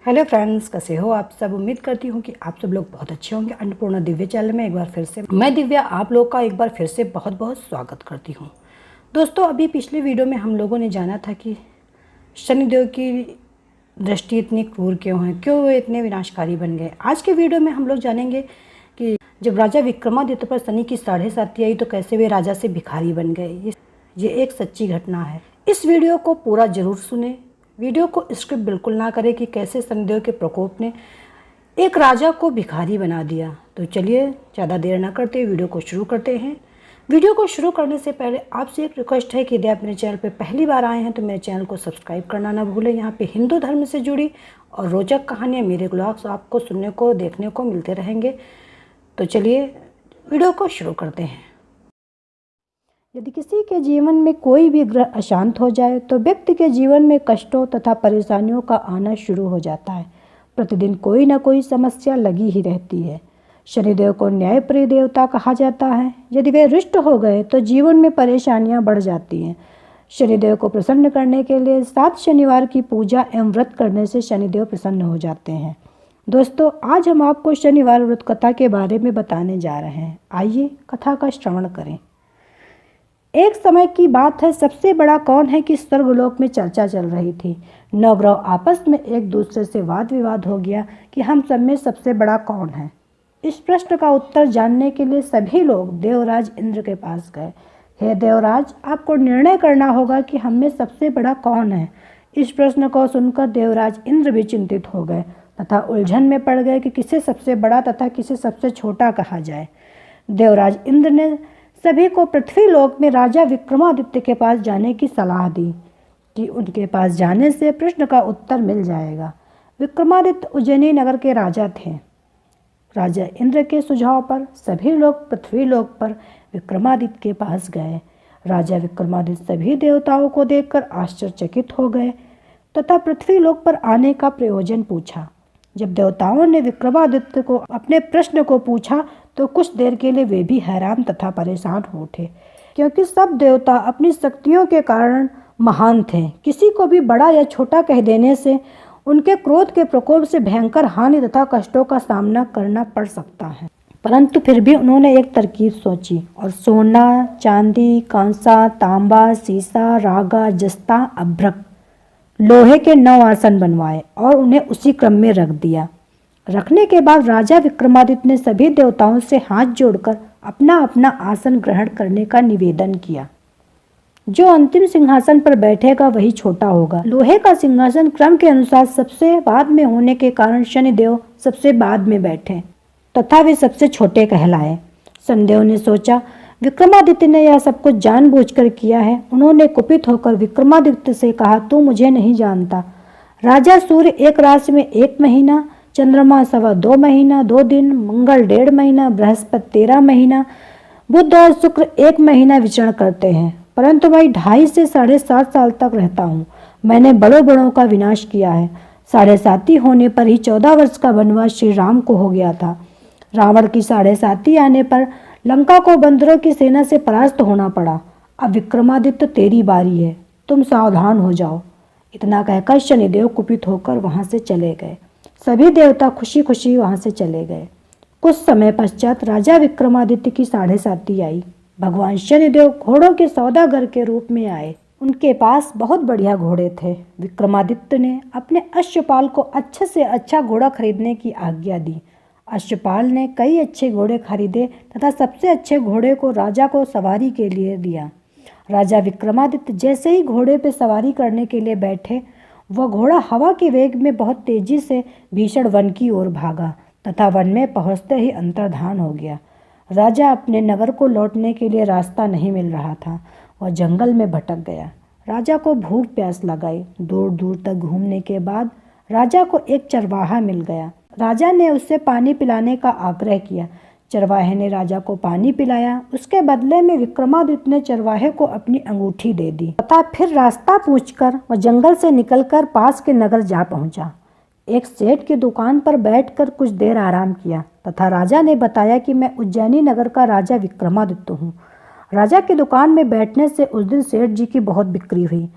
Hello friends, कैसे हो आप सब। उम्मीद करती हूँ कि आप सब लोग बहुत अच्छे होंगे। अन्नपूर्णा दिव्य चैनल में एक बार फिर से मैं दिव्या आप लोग का एक बार फिर से बहुत बहुत स्वागत करती हूँ। दोस्तों, अभी पिछले वीडियो में हम लोगों ने जाना था कि शनिदेव की दृष्टि इतनी क्रूर क्यों है, क्यों वे इतने विनाशकारी बन गए। आज के वीडियो में हम लोग जानेंगे कि जब राजा विक्रमादित्य पर शनि की 7.5 आई तो कैसे वे राजा से भिखारी बन गए। ये एक सच्ची घटना है। इस वीडियो को पूरा जरूर सुने, वीडियो को स्किप बिल्कुल ना करें कि कैसे शनिदेव के प्रकोप ने एक राजा को भिखारी बना दिया। तो चलिए ज़्यादा देर ना करते वीडियो को शुरू करते हैं। वीडियो को शुरू करने से पहले आपसे एक रिक्वेस्ट है कि यदि आप मेरे चैनल पर पहली बार आए हैं तो मेरे चैनल को सब्सक्राइब करना ना भूलें। यहाँ पे हिंदू धर्म से जुड़ी और रोचक कहानियाँ, मेरे ब्लॉग्स आपको सुनने को देखने को मिलते रहेंगे। तो चलिए वीडियो को शुरू करते हैं। यदि किसी के जीवन में कोई भी ग्रह अशांत हो जाए तो व्यक्ति के जीवन में कष्टों तथा परेशानियों का आना शुरू हो जाता है। प्रतिदिन कोई न कोई समस्या लगी ही रहती है। शनिदेव को न्यायप्रिय देवता कहा जाता है। यदि वे रुष्ट हो गए तो जीवन में परेशानियां बढ़ जाती हैं। शनिदेव को प्रसन्न करने के लिए 7 शनिवार की पूजा एवं व्रत करने से शनिदेव प्रसन्न हो जाते हैं। दोस्तों, आज हम आपको शनिवार व्रत कथा के बारे में बताने जा रहे हैं। आइए कथा का श्रवण करें। एक समय की बात है, सबसे बड़ा कौन है कि स्वर्गलोक में चर्चा चल रही थी। नवग्रह आपस में एक दूसरे से वाद विवाद हो गया कि हम सब में सबसे बड़ा कौन है। इस प्रश्न का उत्तर जानने के लिए सभी लोग देवराज इंद्र के पास गए। हे देवराज, आपको निर्णय करना होगा कि हम में सबसे बड़ा कौन है। इस प्रश्न को सुनकर देवराज इंद्र भी चिंतित हो गए तथा उलझन में पड़ गए कि किसे सबसे बड़ा तथा किसे सबसे छोटा कहा जाए। देवराज इंद्र ने सभी को पृथ्वी लोक में राजा विक्रमादित्य के पास जाने की सलाह दी कि उनके पास जाने से प्रश्न का उत्तर मिल जाएगा। विक्रमादित्य उज्जैनी नगर के राजा थे। राजा इंद्र के सुझाव पर सभी लोग पृथ्वी लोक पर विक्रमादित्य के पास गए। राजा विक्रमादित्य सभी देवताओं को देखकर आश्चर्यचकित हो गए तथा पृथ्वी लोक पर आने का प्रयोजन पूछा। जब देवताओं ने विक्रमादित्य को अपने प्रश्न को पूछा तो कुछ देर के लिए वे भी हैरान तथा परेशान हो उठे, क्योंकि सब देवता अपनी शक्तियों के कारण महान थे। किसी को भी बड़ा या छोटा कह देने से उनके क्रोध के प्रकोप से भयंकर हानि तथा कष्टों का सामना करना पड़ सकता है। परंतु फिर भी उन्होंने एक तरकीब सोची और सोना, चांदी, कांसा, तांबा, सीसा, रागा, जस्ता, अभ्रक, लोहे के 9 आसन बनवाए और उन्हें उसी क्रम में रख दिया। रखने के बाद राजा विक्रमादित्य ने सभी देवताओं से हाथ जोड़कर अपना अपना आसन ग्रहण करने का निवेदन किया। जो अंतिम सिंहासन पर बैठेगा वही छोटा होगा। लोहे का सिंहासन क्रम के अनुसार सबसे बाद में होने के कारण शनिदेव सबसे बाद में बैठे तथा वे सबसे छोटे कहलाए। शनिदेव ने सोचा, विक्रमादित्य ने यह सब कुछ जानबूझकर किया है। उन्होंने कुपित होकर विक्रमादित्य से कहा, तू मुझे नहीं जानता। राजा सूर्य एक राशि में 1 महीना, चंद्रमा 2.25 महीना 2 दिन, मंगल 1.5 महीना, बृहस्पति 13 महीना, बुध और शुक्र 1 महीना विचरण करते हैं, परंतु मैं 2.5 से 7.5 साल तक रहता हूँ। मैंने बड़ों बड़ों का विनाश किया है। 7.5 होने पर ही 14 वर्ष का वनवास श्री राम को हो गया था। रावण की 7.5 आने पर लंका को बंदरों की सेना से परास्त होना पड़ा। अब विक्रमादित्य तेरी बारी है, तुम सावधान हो जाओ। इतना कहकर शनिदेव कुपित होकर वहां से चले गए। सभी देवता खुशी खुशी वहां से चले गए। कुछ समय पश्चात राजा विक्रमादित्य की 7.5 आई। भगवान शनिदेव घोड़ों के सौदागर के रूप में आए। उनके पास बहुत बढ़िया घोड़े थे। विक्रमादित्य ने अपने अश्वपाल को अच्छे से अच्छा घोड़ा खरीदने की आज्ञा दी। अश्वपाल ने कई अच्छे घोड़े खरीदे तथा सबसे अच्छे घोड़े को राजा को सवारी के लिए दिया। राजा विक्रमादित्य जैसे ही घोड़े पर सवारी करने के लिए बैठे, वह घोड़ा हवा के वेग में बहुत तेजी से भीषण वन की ओर भागा तथा वन में पहुंचते ही अंतर्धान हो गया। राजा अपने नगर को लौटने के लिए रास्ता नहीं मिल रहा था। वह जंगल में भटक गया। राजा को भूख प्यास लगाई। दूर दूर तक घूमने के बाद राजा को एक चरवाहा मिल गया। राजा ने उससे पानी पिलाने का आग्रह किया। चरवाहे ने राजा को पानी पिलाया। उसके बदले में विक्रमादित्य ने चरवाहे को अपनी अंगूठी दे दी तथा फिर रास्ता पूछकर वह जंगल से निकलकर पास के नगर जा पहुंचा। एक सेठ की दुकान पर बैठकर कुछ देर आराम किया तथा राजा ने बताया कि मैं उज्जैनी नगर का राजा विक्रमादित्य हूँ। राजा की दुकान में बैठने से उस दिन सेठ जी की बहुत बिक्री हुई।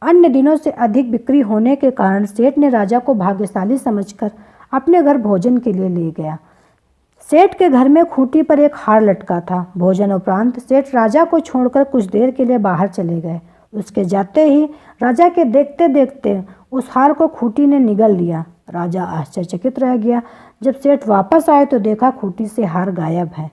अन्य दिनों से अधिक बिक्री होने के कारण सेठ ने राजा को भाग्यशाली समझकर अपने घर भोजन के लिए ले गया। सेठ के घर में खूंटी पर एक हार लटका था। भोजन उपरांत सेठ राजा को छोड़कर कुछ देर के लिए बाहर चले गए। उसके जाते ही राजा के देखते देखते उस हार को खूंटी ने निगल लिया। राजा आश्चर्यचकित रह गया। जब सेठ वापस आए तो देखा खूंटी से हार गायब है।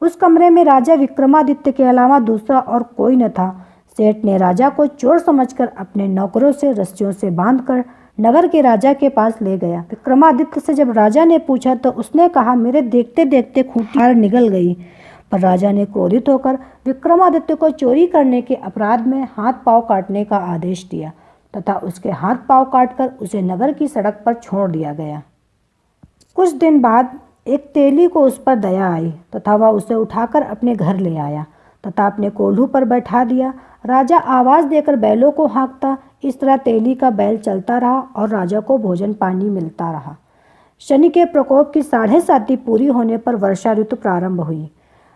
उस कमरे में राजा विक्रमादित्य के अलावा दूसरा और कोई न था। सेठ ने राजा को चोर समझकर अपने नौकरों से रस्सियों से बांधकर नगर के राजा के पास ले गया। विक्रमादित्य से जब राजा ने पूछा तो उसने कहा, मेरे देखते देखते खूंटी हार निगल गई। पर राजा ने क्रोधित होकर विक्रमादित्य को चोरी करने के अपराध में हाथ पांव काटने का आदेश दिया तथा उसके हाथ पांव काटकर उसे नगर की सड़क पर छोड़ दिया गया। कुछ दिन बाद एक तेली को उस पर दया आई तथा वह उसे उठाकर अपने घर ले आया तथा अपने कोल्हू पर बैठा दिया। राजा आवाज़ देकर बैलों को हाँकता। इस तरह तेली का बैल चलता रहा और राजा को भोजन पानी मिलता रहा। शनि के प्रकोप की 7.5 पूरी होने पर वर्षा ऋतु प्रारंभ हुई।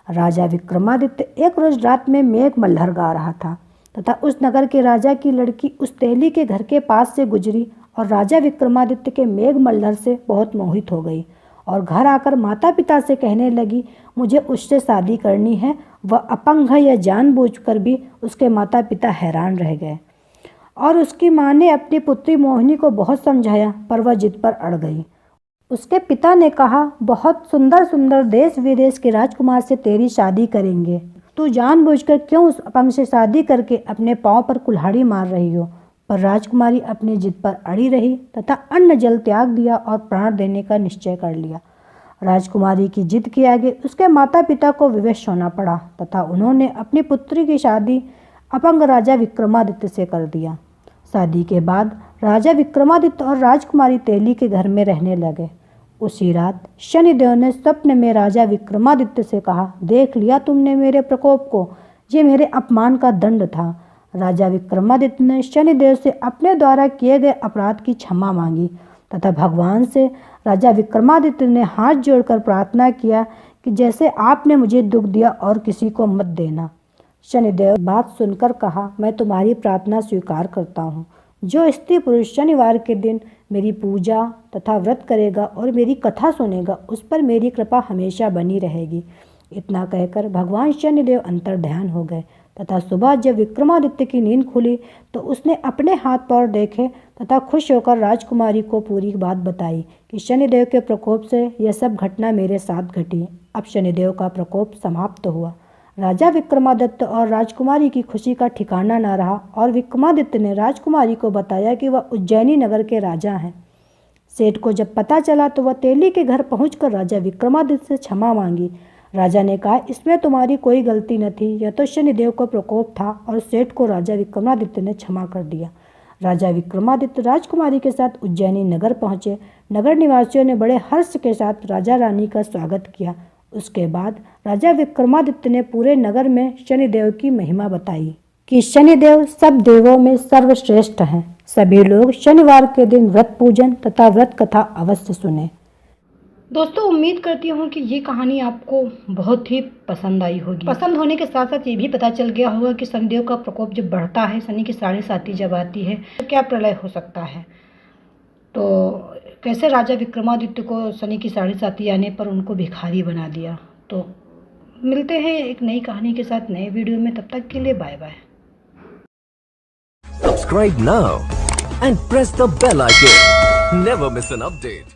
राजा विक्रमादित्य एक रोज रात में मेघ मल्हार गा रहा था तथा उस नगर के राजा की लड़की उस तेली के घर के पास से गुजरी और राजा विक्रमादित्य के मेघ मल्हार से बहुत मोहित हो गई और घर आकर माता पिता से कहने लगी, मुझे उससे शादी करनी है। वह अपंग है यह जानबूझकर भी उसके माता पिता हैरान रह गए और उसकी माँ ने अपनी पुत्री मोहिनी को बहुत समझाया पर वह जिद पर अड़ गई। उसके पिता ने कहा, बहुत सुंदर सुंदर देश विदेश के राजकुमार से तेरी शादी करेंगे। तू जानबूझकर क्यों उस अपंग से शादी करके अपने पाँव पर कुल्हाड़ी मार रही हो। पर राजकुमारी अपनी जिद पर अड़ी रही तथा अन्न जल त्याग दिया और प्राण देने का निश्चय कर लिया। राजकुमारी की जिद के आगे उसके माता पिता को विवश होना पड़ा तथा उन्होंने अपनी पुत्री की शादी अपंग राजा विक्रमादित्य से कर दिया। शादी के बाद राजा विक्रमादित्य और राजकुमारी तेली के घर में रहने लगे। उसी रात शनिदेव ने स्वप्न में राजा विक्रमादित्य से कहा, देख लिया तुमने मेरे प्रकोप को, ये मेरे अपमान का दंड था। राजा विक्रमादित्य ने शनिदेव से अपने द्वारा किए गए अपराध की क्षमा मांगी तथा भगवान से राजा विक्रमादित्य ने हाथ जोड़कर प्रार्थना किया कि जैसे आपने मुझे दुख दिया और किसी को मत देना। शनिदेव बात सुनकर कहा, मैं तुम्हारी प्रार्थना स्वीकार करता हूँ। जो स्त्री पुरुष शनिवार के दिन मेरी पूजा तथा व्रत करेगा और मेरी कथा सुनेगा उस पर मेरी कृपा हमेशा बनी रहेगी। इतना कहकर भगवान शनिदेव अंतर्ध्यान हो गए तथा सुबह जब विक्रमादित्य की नींद खुली तो उसने अपने हाथ पैर देखे तथा खुश होकर राजकुमारी को पूरी बात बताई कि शनिदेव के प्रकोप से यह सब घटना मेरे साथ घटी। अब शनिदेव का प्रकोप समाप्त हुआ। राजा विक्रमादित्य और राजकुमारी की खुशी का ठिकाना न रहा और विक्रमादित्य ने राजकुमारी को बताया कि वह उज्जैनी नगर के राजा हैं। सेठ को जब पता चला तो वह तेली के घर पहुंचकर राजा विक्रमादित्य से क्षमा मांगी। राजा ने कहा, इसमें तुम्हारी कोई गलती न थी, यह तो शनिदेव का प्रकोप था और सेठ को राजा विक्रमादित्य ने क्षमा कर दिया। राजा विक्रमादित्य राजकुमारी के साथ उज्जैनी नगर पहुँचे। नगर निवासियों ने बड़े हर्ष के साथ राजा रानी का स्वागत किया। उसके बाद राजा विक्रमादित्य ने पूरे नगर में शनिदेव की महिमा बताई कि शनिदेव सब देवों में सर्वश्रेष्ठ हैं। सभी लोग शनिवार के दिन व्रत पूजन तथा व्रत कथा अवश्य सुने। दोस्तों, उम्मीद करती हूँ कि ये कहानी आपको बहुत ही पसंद आई होगी। पसंद होने के साथ साथ ये भी पता चल गया होगा कि शनिदेव का प्रकोप जब बढ़ता है, शनि की 7.5 जब आती है तो क्या प्रलय हो सकता है। तो कैसे राजा विक्रमादित्य को शनि की 7.5 आने पर उनको भिखारी बना दिया। तो मिलते हैं एक नई कहानी के साथ नए वीडियो में, तब तक के लिए bye bye. Subscribe now and press the bell icon. Never miss an update.